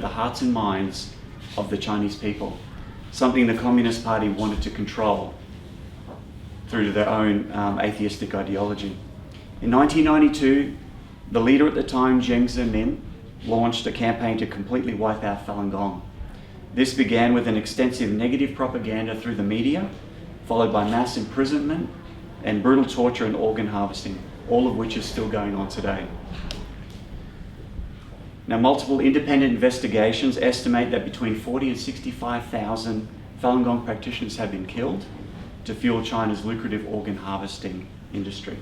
the hearts and minds of the Chinese people, something the Communist Party wanted to control through their own atheistic ideology. In 1992, the leader at the time, Zhen Shan Ren, launched a campaign to completely wipe out Falun Gong. This began with an extensive negative propaganda through the media, followed by mass imprisonment and brutal torture and organ harvesting, all of which is still going on today. Now, multiple independent investigations estimate that between 40 and 65,000 Falun Gong practitioners have been killed to fuel China's lucrative organ harvesting industry.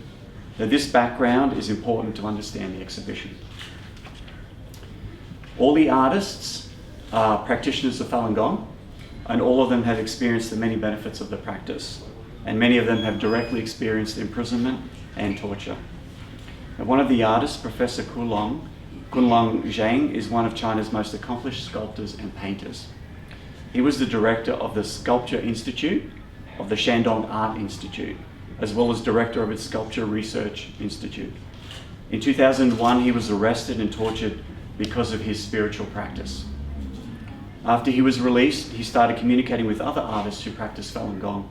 Now, this background is important to understand the exhibition. All the artists are practitioners of Falun Gong, and all of them have experienced the many benefits of the practice, and many of them have directly experienced imprisonment and torture. Now, one of the artists, Professor Kunlong Zhang, is one of China's most accomplished sculptors and painters. He was the director of the Sculpture Institute of the Shandong Art Institute, as well as director of its Sculpture Research Institute. In 2001, he was arrested and tortured because of his spiritual practice. After he was released, he started communicating with other artists who practice Falun Gong,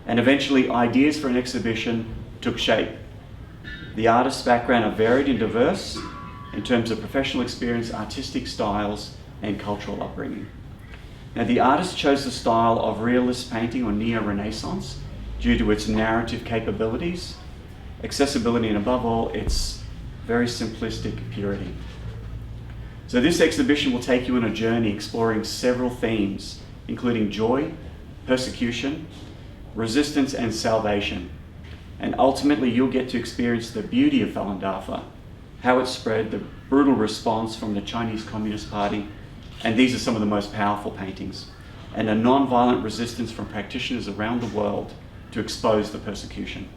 and eventually ideas for an exhibition took shape. The artists' background are varied and diverse in terms of professional experience, artistic styles, and cultural upbringing. Now, the artist chose the style of realist painting or neo-Renaissance due to its narrative capabilities, accessibility, and above all, its very simplistic purity. So this exhibition will take you on a journey exploring several themes, including joy, persecution, resistance, and salvation. And ultimately, you'll get to experience the beauty of Falun Dafa, how it spread, the brutal response from the Chinese Communist Party, and these are some of the most powerful paintings, and a non-violent resistance from practitioners around the world to expose the persecution.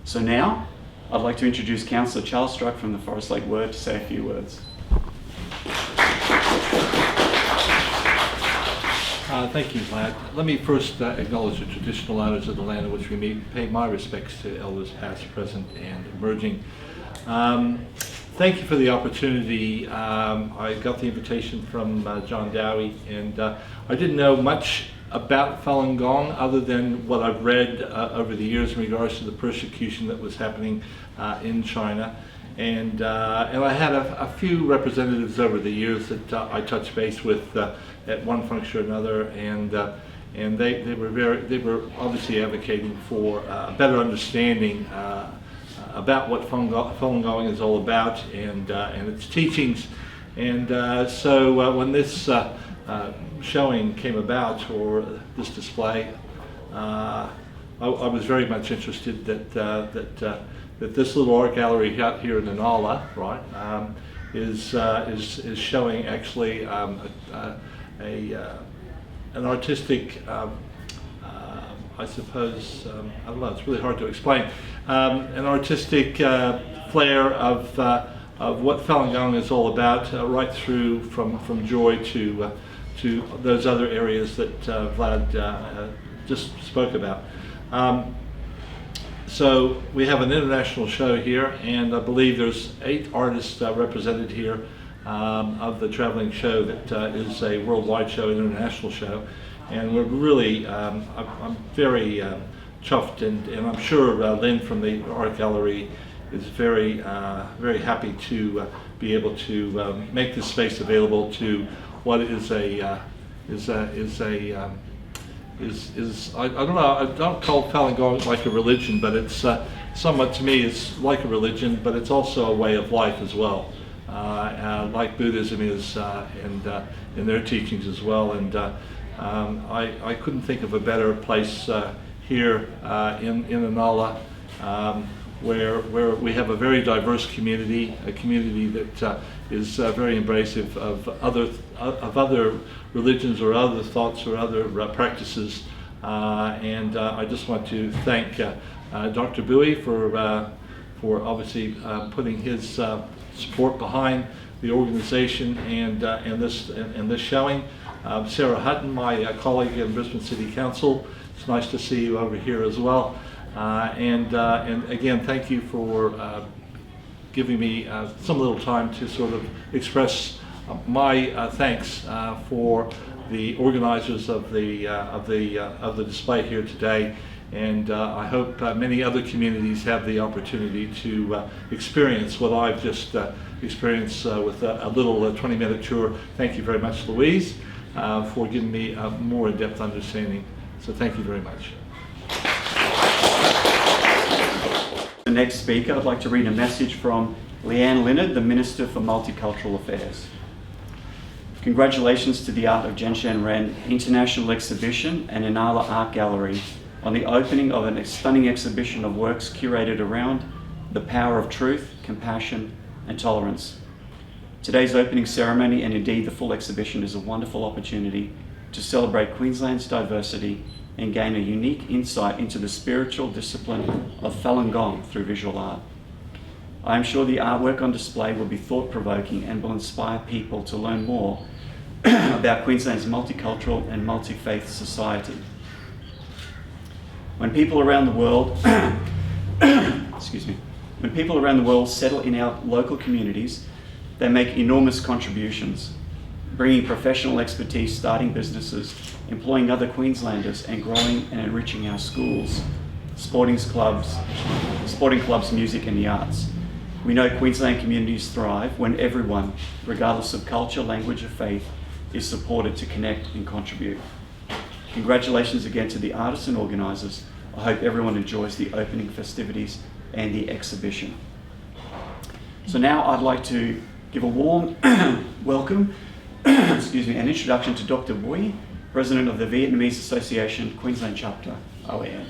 So now, I'd like to introduce Councillor Charles Struck from the Forest Lake Word to say a few words. Thank you, Vlad. Let me first acknowledge the traditional owners of the land in which we meet, pay my respects to elders past, present, and emerging. Thank you for the opportunity. I got the invitation from John Dowie, and I didn't know much about Falun Gong other than what I've read over the years in regards to the persecution that was happening in China. And I had a few representatives over the years that I touched base with at one function or another, and they were obviously advocating for a better understanding about what Falun Gong is all about and its teachings. And so when this showing came about, or this display, I was very much interested that this little art gallery out here in Inala, right, is showing actually an artistic, I suppose, I don't know, it's really hard to explain, an artistic flair of what Falun Gong is all about, right through from joy to those other areas that Vlad just spoke about. So we have an international show here, and I believe there's 8 artists represented here of the traveling show that is a worldwide show, an international show. And we're really, I'm very chuffed, and I'm sure Lynn from the art gallery is very happy to be able to make this space available to what is I don't know, I don't call Falun Gong like a religion, but it's somewhat, to me, it's like a religion, but it's also a way of life as well, like Buddhism is in their teachings as well. And I couldn't think of a better place here in Inala, where we have a very diverse community, a community that is very embracive of other religions or other thoughts or other practices, and I just want to thank Dr. Dowie for obviously putting his support behind the organization and this showing. Sarah Hutton, my colleague in Brisbane City Council, it's nice to see you over here as well. And again, thank you for giving me some little time to sort of express my thanks for the organizers of the display here today, and I hope many other communities have the opportunity to experience what I've just experienced with a little 20-minute tour. Thank you very much, Louise, for giving me a more in-depth understanding. So thank you very much. The next speaker, I'd like to read a message from Leanne Leonard, the Minister for Multicultural Affairs. Congratulations to the Art of Zhen Shan Ren International Exhibition and Inala Art Gallery on the opening of a stunning exhibition of works curated around the power of truth, compassion and tolerance. Today's opening ceremony, and indeed the full exhibition, is a wonderful opportunity to celebrate Queensland's diversity and gain a unique insight into the spiritual discipline of Falun Gong through visual art. I am sure the artwork on display will be thought-provoking and will inspire people to learn more about Queensland's multicultural and multi-faith society. When people around the world when people around the world settle in our local communities, they make enormous contributions, bringing professional expertise, starting businesses, employing other Queenslanders, and growing and enriching our schools, sporting clubs, music and the arts. We know Queensland communities thrive when everyone, regardless of culture, language or faith, is supported to connect and contribute. Congratulations again to the artists and organisers. I hope everyone enjoys the opening festivities and the exhibition. So now I'd like to give a warm welcome and introduction to Dr. Dowie, President of the Vietnamese Association, Queensland Chapter, OAM.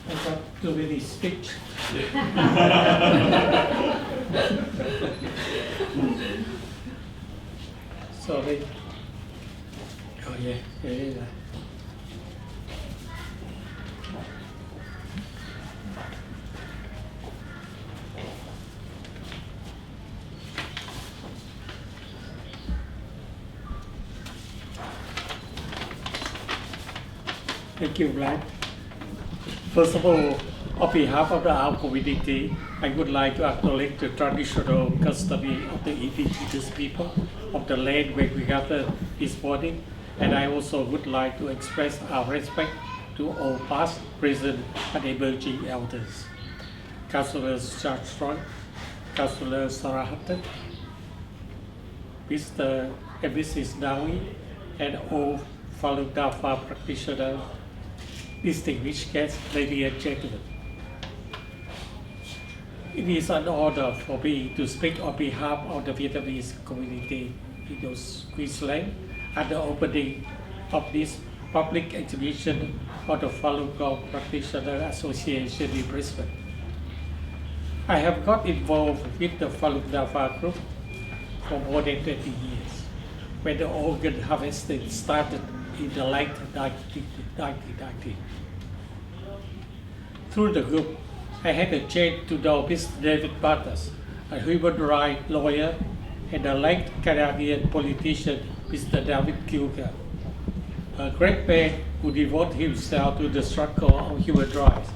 I got too many speech. Sorry. Oh yeah, yeah. Thank you, Vlad. First of all, on behalf of our community, I would like to acknowledge the traditional custody of the indigenous people of the land where we gathered this morning, and I also would like to express our respect to all past, present, and emerging elders. Councillor Zhen Shan Ren, Councillor Sarah Hutton, Mr. and Mrs. Dowie, and all Falun Dafa practitioners, distinguished guests, ladies and gentlemen. It is an honor for me to speak on behalf of the Vietnamese community in Queensland at the opening of this public exhibition of the Falun Gong Practitioner Association in Brisbane. I have got involved with the Falun Dafa group for more than 20 years, when the organ harvesting started in the late 1990s. Through the group, I had a chance to know Mr. David Batas, a human rights lawyer, and the late Canadian politician, Mr. David Kilger, a great man who devoted himself to the struggle of human rights,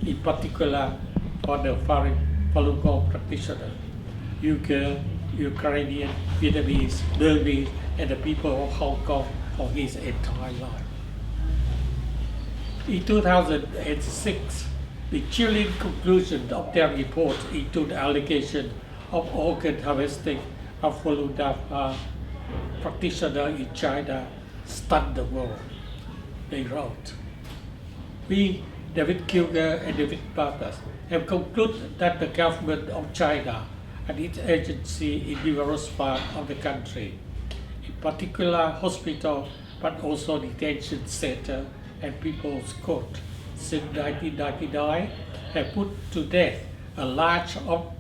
in particular for the Falun Gong practitioner, Uyghur, Ukrainian, Vietnamese, Burmese, and the people of Hong Kong for his entire life. In 2006, the chilling conclusion of their report into the allegation of organ harvesting of Falun Dafa practitioners in China stunned the world. They wrote, "We, David Kilger and David Batas, have concluded that the government of China and its agency in numerous parts of the country, in particular hospital, but also detention center and people's court, since 1999, have put to death a large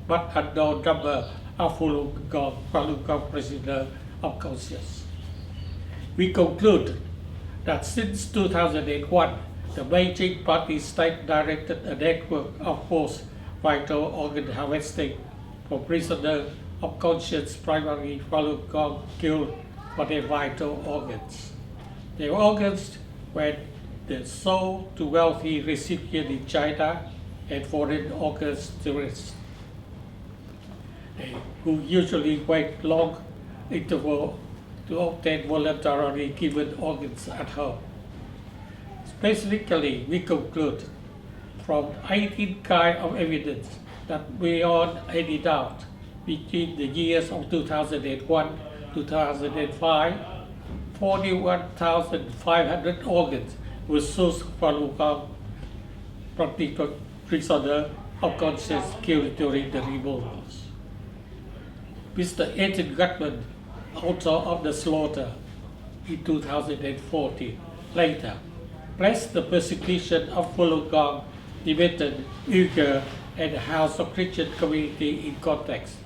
but unknown number of Falun Gong prisoners of conscience. We conclude that since 2001, the Beijing Party State directed a network of forced vital organ harvesting for prisoners of conscience, primarily Falun Gong, killed for their vital organs. The organs were then sold to wealthy recipients in China and foreign organs tourists, who usually wait long interval to obtain voluntarily given organs at home. Specifically, we conclude from 18 kinds of evidence that beyond any doubt, between the years of 2001 to 2005, 41,500 organs were sourced for Falun Gong prisoner of conscience killed during the removals. Mr. Agent Gutman, author of the slaughter in 2014, later placed the persecution of Falun Gong, Tibetan, Uyghur, and the House of Christian community in context.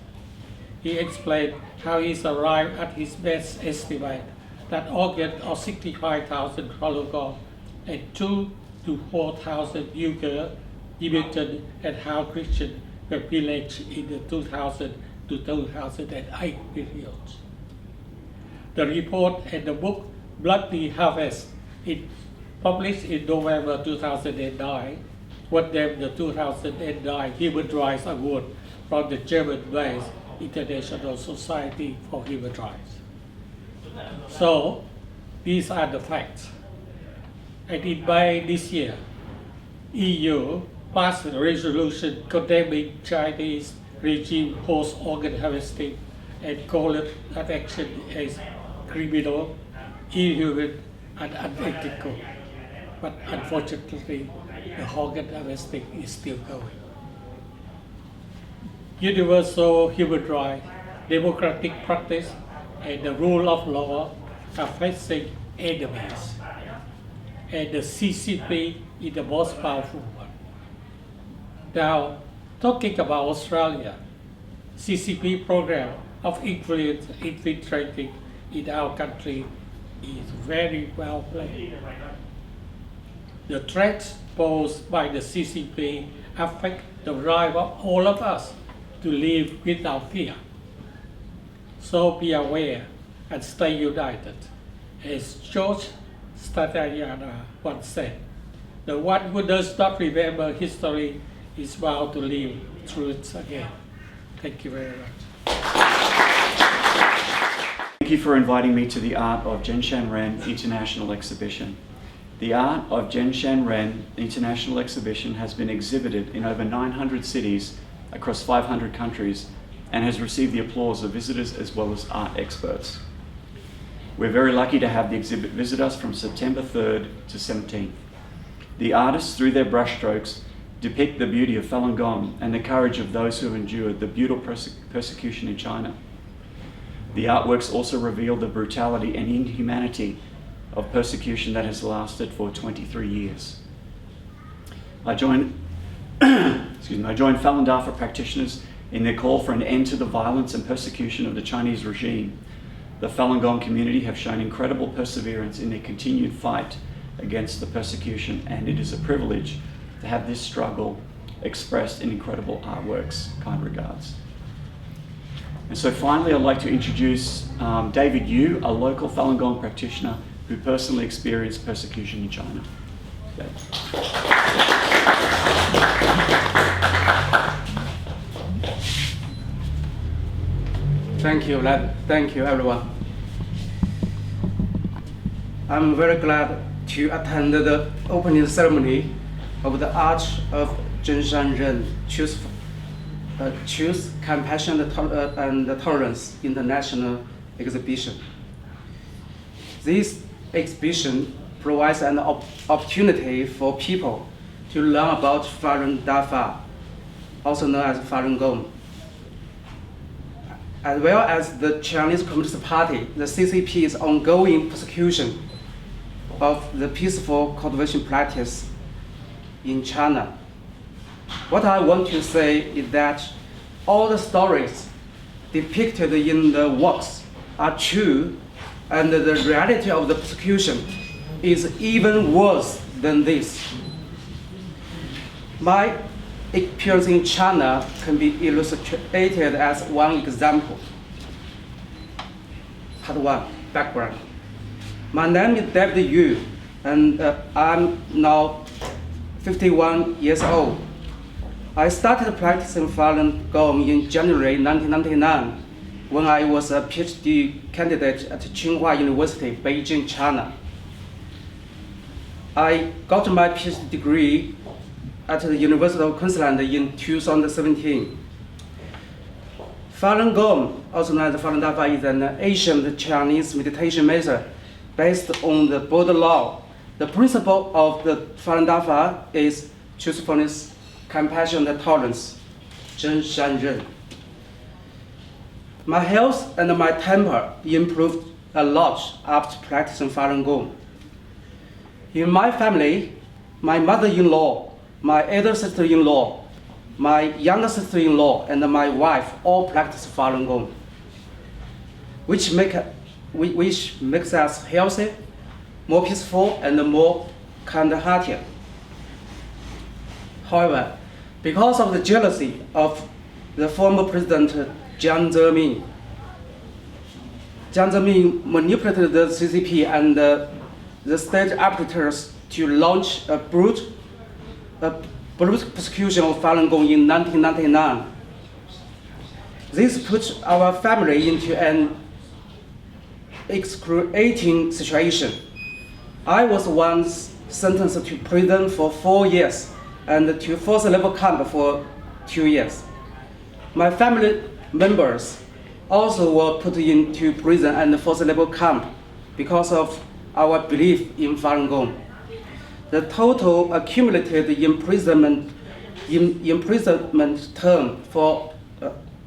He explained how he arrived at his best estimate that organs of 65,000 Falun Gong and 2,000 to 4,000 Uyghur, Tibetan, and House Christian were pillaged in the 2000 to 2008 periods. The report and the book Bloody Harvest, published in November 2009, won them the 2009 Human Rights Award from the German-based International Society for Human Rights. So, these are the facts. And in May this year, EU passed a resolution condemning Chinese regime post-organ harvesting and called that action as criminal, inhuman, and unethical. But unfortunately, the organ harvesting is still going. Universal human rights, democratic practice, and the rule of law are facing enemies. And the CCP is the most powerful one. Now, talking about Australia, CCP program of influence infiltrating in our country is very well played. The threats posed by the CCP affect the right of all of us to live without fear. So be aware and stay united. As George Statayana once said, the one who does not remember history is bound to live through it again. Thank you very much. Thank you for inviting me to the Art of Zhen Shan Ren International Exhibition. The Art of Zhen Shan Ren International Exhibition has been exhibited in over 900 cities across 500 countries and has received the applause of visitors as well as art experts. We're very lucky to have the exhibit visit us from September 3rd to 17th. The artists, through their brushstrokes, depict the beauty of Falun Gong and the courage of those who have endured the brutal persecution in China. The artworks also reveal the brutality and inhumanity of persecution that has lasted for 23 years. I join Falun Dafa practitioners in their call for an end to the violence and persecution of the Chinese regime. The Falun Gong community have shown incredible perseverance in their continued fight against the persecution, and it is a privilege to have this struggle expressed in incredible artworks. Kind regards. And so finally, I'd like to introduce David Yu, a local Falun Gong practitioner who personally experienced persecution in China. Thank you, Lad. Thank you, everyone. I'm very glad to attend the opening ceremony of the Arch of Zhen Shan Ren, Choose Compassion and Tolerance International Exhibition. This exhibition provides an opportunity for people to learn about Falun Dafa, also known as Falun Gong, as well as the Chinese Communist Party, the CCP's ongoing persecution of the peaceful cultivation practice in China. What I want to say is that all the stories depicted in the works are true, and the reality of the persecution is even worse than this. My experience in China can be illustrated as one example. Part 1, background. My name is David Yu, and I'm now 51 years old. I started practicing Falun Gong in January 1999 when I was a PhD candidate at Tsinghua University, Beijing, China. I got my PhD degree at the University of Queensland in 2017. Falun Gong, also known as Falun Dafa, is an ancient Chinese meditation method based on the Buddha law. The principle of the Falun Dafa is truthfulness, compassion, and tolerance. Zhen Shan Ren. My health and my temper improved a lot after practicing Falun Gong. In my family, my mother-in-law, my elder sister-in-law, my younger sister-in-law, and my wife all practice Falun Gong, which makes us healthy, more peaceful, and more kind-hearted. However, because of the jealousy of the former president Jiang Zemin manipulated the CCP and the state apparatus to launch a brutal persecution of Falun Gong in 1999. This put our family into an excruciating situation. I was once sentenced to prison for 4 years and to forced labor camp for 2 years. My family members also were put into prison and forced labor camp because of our belief in Falun Gong. The total accumulated imprisonment term for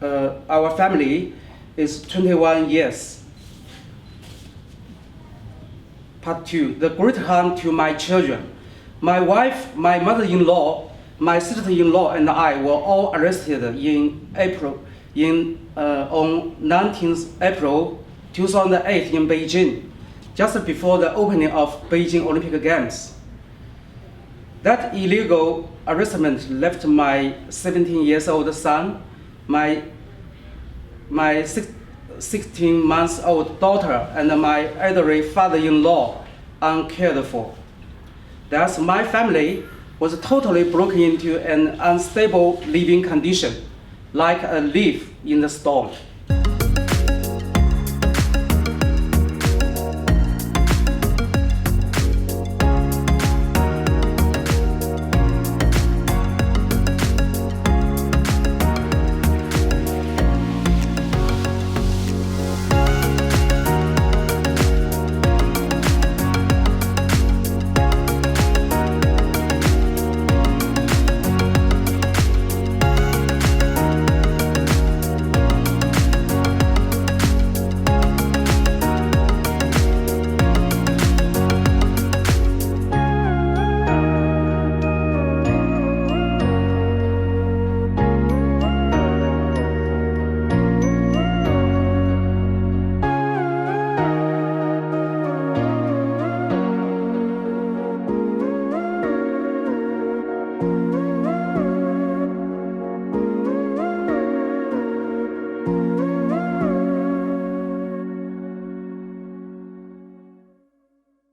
our family is 21 years. Part 2, the great harm to my children. My wife, my mother-in-law, my sister-in-law, and I were all arrested on 19th April 2008 in Beijing, just before the opening of Beijing Olympic Games. That illegal arrestment left my 17-year-old son, my 16-month-old daughter, and my elderly father-in-law uncared for. Thus, my family was totally broken into an unstable living condition, like a leaf in the storm.